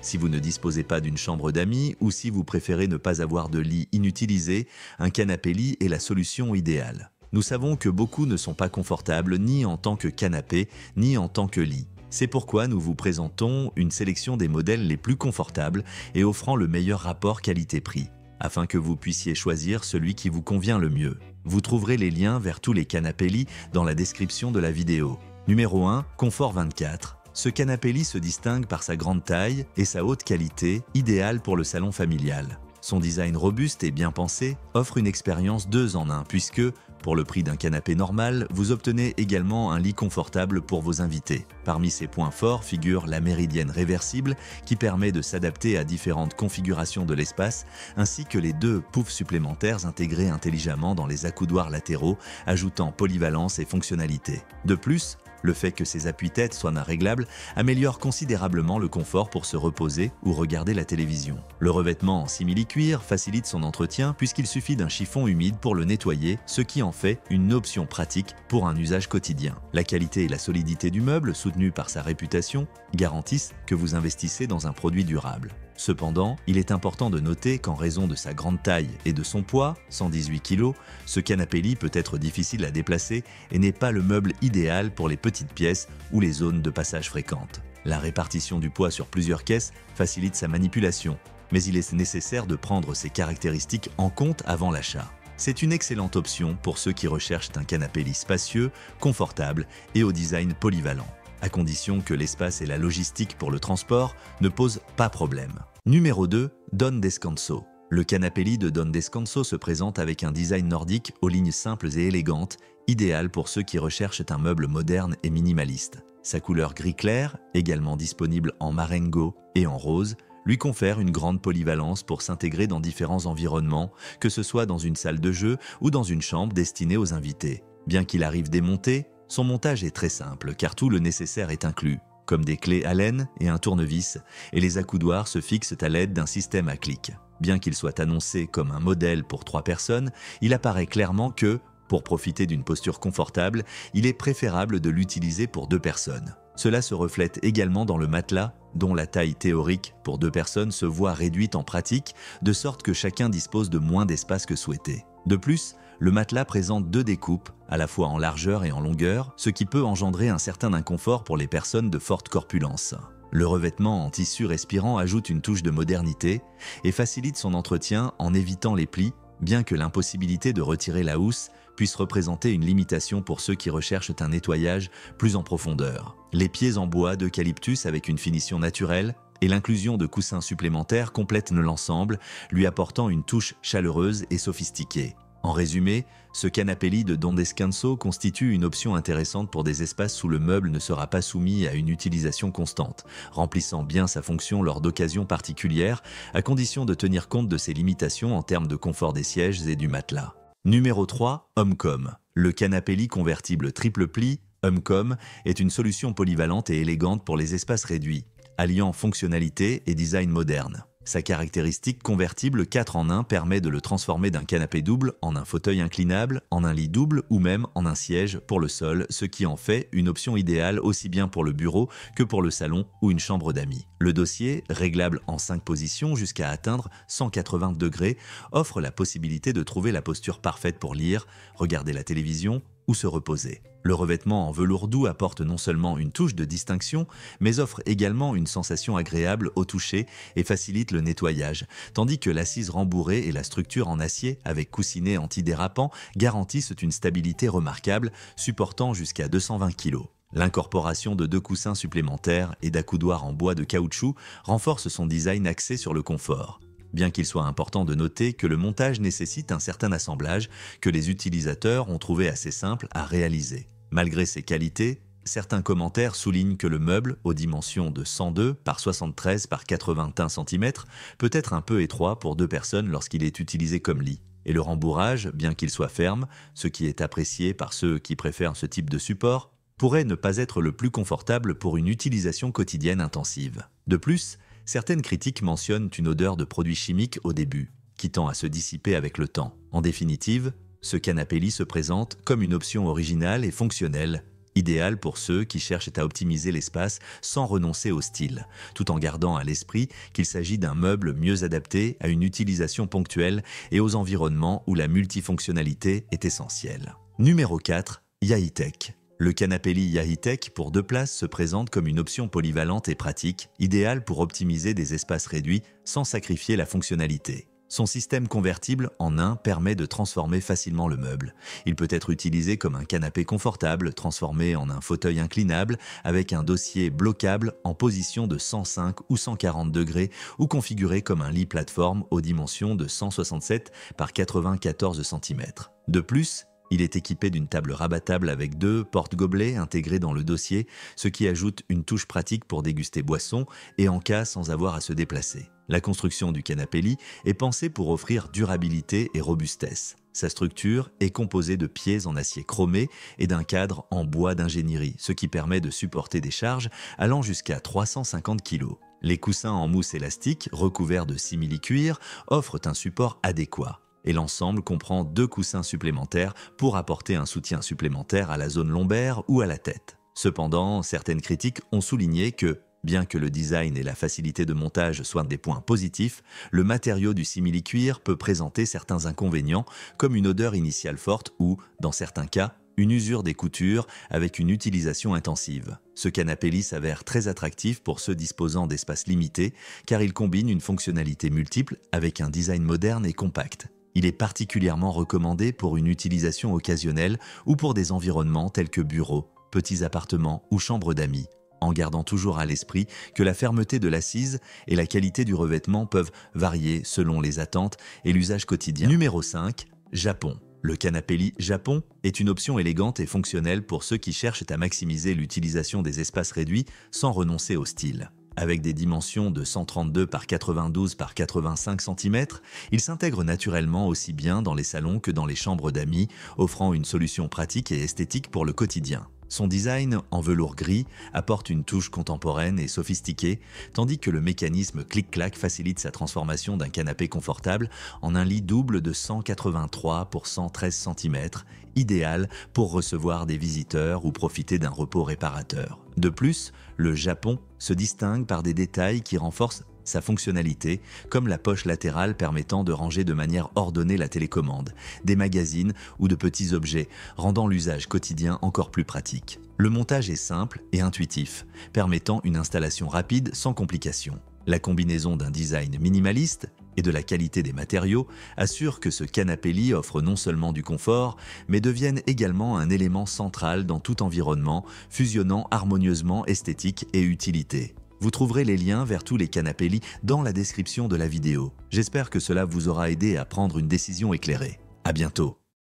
Si vous ne disposez pas d'une chambre d'amis ou si vous préférez ne pas avoir de lit inutilisé, un canapé-lit est la solution idéale. Nous savons que beaucoup ne sont pas confortables ni en tant que canapé, ni en tant que lit. C'est pourquoi nous vous présentons une sélection des modèles les plus confortables et offrant le meilleur rapport qualité-prix, afin que vous puissiez choisir celui qui vous convient le mieux. Vous trouverez les liens vers tous les canapés-lits dans la description de la vidéo. Numéro 1, Confort 24. Ce canapé-lit se distingue par sa grande taille et sa haute qualité, idéale pour le salon familial. Son design robuste et bien pensé offre une expérience 2 en 1 puisque, pour le prix d'un canapé normal, vous obtenez également un lit confortable pour vos invités. Parmi ses points forts figure la méridienne réversible qui permet de s'adapter à différentes configurations de l'espace ainsi que les 2 poufs supplémentaires intégrés intelligemment dans les accoudoirs latéraux, ajoutant polyvalence et fonctionnalité. De plus, le fait que ces appuis-têtes soient réglables améliore considérablement le confort pour se reposer ou regarder la télévision. Le revêtement en simili-cuir facilite son entretien puisqu'il suffit d'un chiffon humide pour le nettoyer, ce qui en fait une option pratique pour un usage quotidien. La qualité et la solidité du meuble, soutenue par sa réputation, garantissent que vous investissez dans un produit durable. Cependant, il est important de noter qu'en raison de sa grande taille et de son poids, 118 kg, ce canapé-lit peut être difficile à déplacer et n'est pas le meuble idéal pour les petites pièces ou les zones de passage fréquentes. La répartition du poids sur plusieurs caisses facilite sa manipulation, mais il est nécessaire de prendre ces caractéristiques en compte avant l'achat. C'est une excellente option pour ceux qui recherchent un canapé-lit spacieux, confortable et au design polyvalent, à condition que l'espace et la logistique pour le transport ne posent pas problème. Numéro 2, Don Descanso. Le canapé-lit de Don Descanso se présente avec un design nordique aux lignes simples et élégantes, idéal pour ceux qui recherchent un meuble moderne et minimaliste. Sa couleur gris clair, également disponible en marengo et en rose, lui confère une grande polyvalence pour s'intégrer dans différents environnements, que ce soit dans une salle de jeu ou dans une chambre destinée aux invités. Bien qu'il arrive démonté, son montage est très simple car tout le nécessaire est inclus, comme des clés Allen et un tournevis, et les accoudoirs se fixent à l'aide d'un système à clic. Bien qu'il soit annoncé comme un modèle pour 3 personnes, il apparaît clairement que, pour profiter d'une posture confortable, il est préférable de l'utiliser pour 2 personnes. Cela se reflète également dans le matelas, dont la taille théorique pour 2 personnes se voit réduite en pratique, de sorte que chacun dispose de moins d'espace que souhaité. De plus, le matelas présente 2 découpes, à la fois en largeur et en longueur, ce qui peut engendrer un certain inconfort pour les personnes de forte corpulence. Le revêtement en tissu respirant ajoute une touche de modernité et facilite son entretien en évitant les plis, bien que l'impossibilité de retirer la housse puisse représenter une limitation pour ceux qui recherchent un nettoyage plus en profondeur. Les pieds en bois d'eucalyptus avec une finition naturelle et l'inclusion de coussins supplémentaires complètent l'ensemble, lui apportant une touche chaleureuse et sophistiquée. En résumé, ce canapé-lit de Don Descanso constitue une option intéressante pour des espaces où le meuble ne sera pas soumis à une utilisation constante, remplissant bien sa fonction lors d'occasions particulières, à condition de tenir compte de ses limitations en termes de confort des sièges et du matelas. Numéro 3, Homecom. Le canapé-lit convertible triple pli, Homecom, est une solution polyvalente et élégante pour les espaces réduits, alliant fonctionnalité et design moderne. Sa caractéristique convertible 4 en 1 permet de le transformer d'un canapé double en un fauteuil inclinable, en un lit double ou même en un siège pour le sol, ce qui en fait une option idéale aussi bien pour le bureau que pour le salon ou une chambre d'amis. Le dossier, réglable en 5 positions jusqu'à atteindre 180 degrés, offre la possibilité de trouver la posture parfaite pour lire, regarder la télévision ou se reposer. Le revêtement en velours doux apporte non seulement une touche de distinction, mais offre également une sensation agréable au toucher et facilite le nettoyage, tandis que l'assise rembourrée et la structure en acier avec coussinet antidérapant garantissent une stabilité remarquable, supportant jusqu'à 220 kg. L'incorporation de 2 coussins supplémentaires et d'accoudoirs en bois de caoutchouc renforce son design axé sur le confort. Bien qu'il soit important de noter que le montage nécessite un certain assemblage que les utilisateurs ont trouvé assez simple à réaliser. Malgré ses qualités, certains commentaires soulignent que le meuble, aux dimensions de 102 par 73 par 81 cm, peut être un peu étroit pour 2 personnes lorsqu'il est utilisé comme lit. Et le rembourrage, bien qu'il soit ferme, ce qui est apprécié par ceux qui préfèrent ce type de support, pourrait ne pas être le plus confortable pour une utilisation quotidienne intensive. De plus, certaines critiques mentionnent une odeur de produits chimiques au début, qui tend à se dissiper avec le temps. En définitive, ce canapé-lit se présente comme une option originale et fonctionnelle, idéal pour ceux qui cherchent à optimiser l'espace sans renoncer au style, tout en gardant à l'esprit qu'il s'agit d'un meuble mieux adapté à une utilisation ponctuelle et aux environnements où la multifonctionnalité est essentielle. Numéro 4. Yahitech. Le canapé lit Yahitech pour 2 places se présente comme une option polyvalente et pratique, idéale pour optimiser des espaces réduits sans sacrifier la fonctionnalité. Son système convertible en un permet de transformer facilement le meuble. Il peut être utilisé comme un canapé confortable, transformé en un fauteuil inclinable, avec un dossier bloquable en position de 105 ou 140 degrés, ou configuré comme un lit plateforme aux dimensions de 167 par 94 cm. De plus, il est équipé d'une table rabattable avec 2 porte-gobelets intégrés dans le dossier, ce qui ajoute une touche pratique pour déguster boissons et en cas sans avoir à se déplacer. La construction du canapé-lit est pensée pour offrir durabilité et robustesse. Sa structure est composée de pieds en acier chromé et d'un cadre en bois d'ingénierie, ce qui permet de supporter des charges allant jusqu'à 350 kg. Les coussins en mousse élastique, recouverts de simili-cuir, offrent un support adéquat. Et l'ensemble comprend 2 coussins supplémentaires pour apporter un soutien supplémentaire à la zone lombaire ou à la tête. Cependant, certaines critiques ont souligné que, bien que le design et la facilité de montage soient des points positifs, le matériau du simili-cuir peut présenter certains inconvénients, comme une odeur initiale forte ou, dans certains cas, une usure des coutures avec une utilisation intensive. Ce canapé-lit s'avère très attractif pour ceux disposant d'espaces limités, car il combine une fonctionnalité multiple avec un design moderne et compact. Il est particulièrement recommandé pour une utilisation occasionnelle ou pour des environnements tels que bureaux, petits appartements ou chambres d'amis, en gardant toujours à l'esprit que la fermeté de l'assise et la qualité du revêtement peuvent varier selon les attentes et l'usage quotidien. Numéro 5. Japon. Le canapé-lit Japon est une option élégante et fonctionnelle pour ceux qui cherchent à maximiser l'utilisation des espaces réduits sans renoncer au style. Avec des dimensions de 132 par 92 par 85 cm, il s'intègre naturellement aussi bien dans les salons que dans les chambres d'amis, offrant une solution pratique et esthétique pour le quotidien. Son design en velours gris apporte une touche contemporaine et sophistiquée, tandis que le mécanisme clic-clac facilite sa transformation d'un canapé confortable en un lit double de 183 pour 113 cm, idéal pour recevoir des visiteurs ou profiter d'un repos réparateur. De plus, le Japon se distingue par des détails qui renforcent sa fonctionnalité, comme la poche latérale permettant de ranger de manière ordonnée la télécommande, des magazines ou de petits objets, rendant l'usage quotidien encore plus pratique. Le montage est simple et intuitif, permettant une installation rapide sans complications. La combinaison d'un design minimaliste et de la qualité des matériaux assure que ce canapé-lit offre non seulement du confort, mais devienne également un élément central dans tout environnement, fusionnant harmonieusement esthétique et utilité. Vous trouverez les liens vers tous les canapés-lits dans la description de la vidéo. J'espère que cela vous aura aidé à prendre une décision éclairée. À bientôt.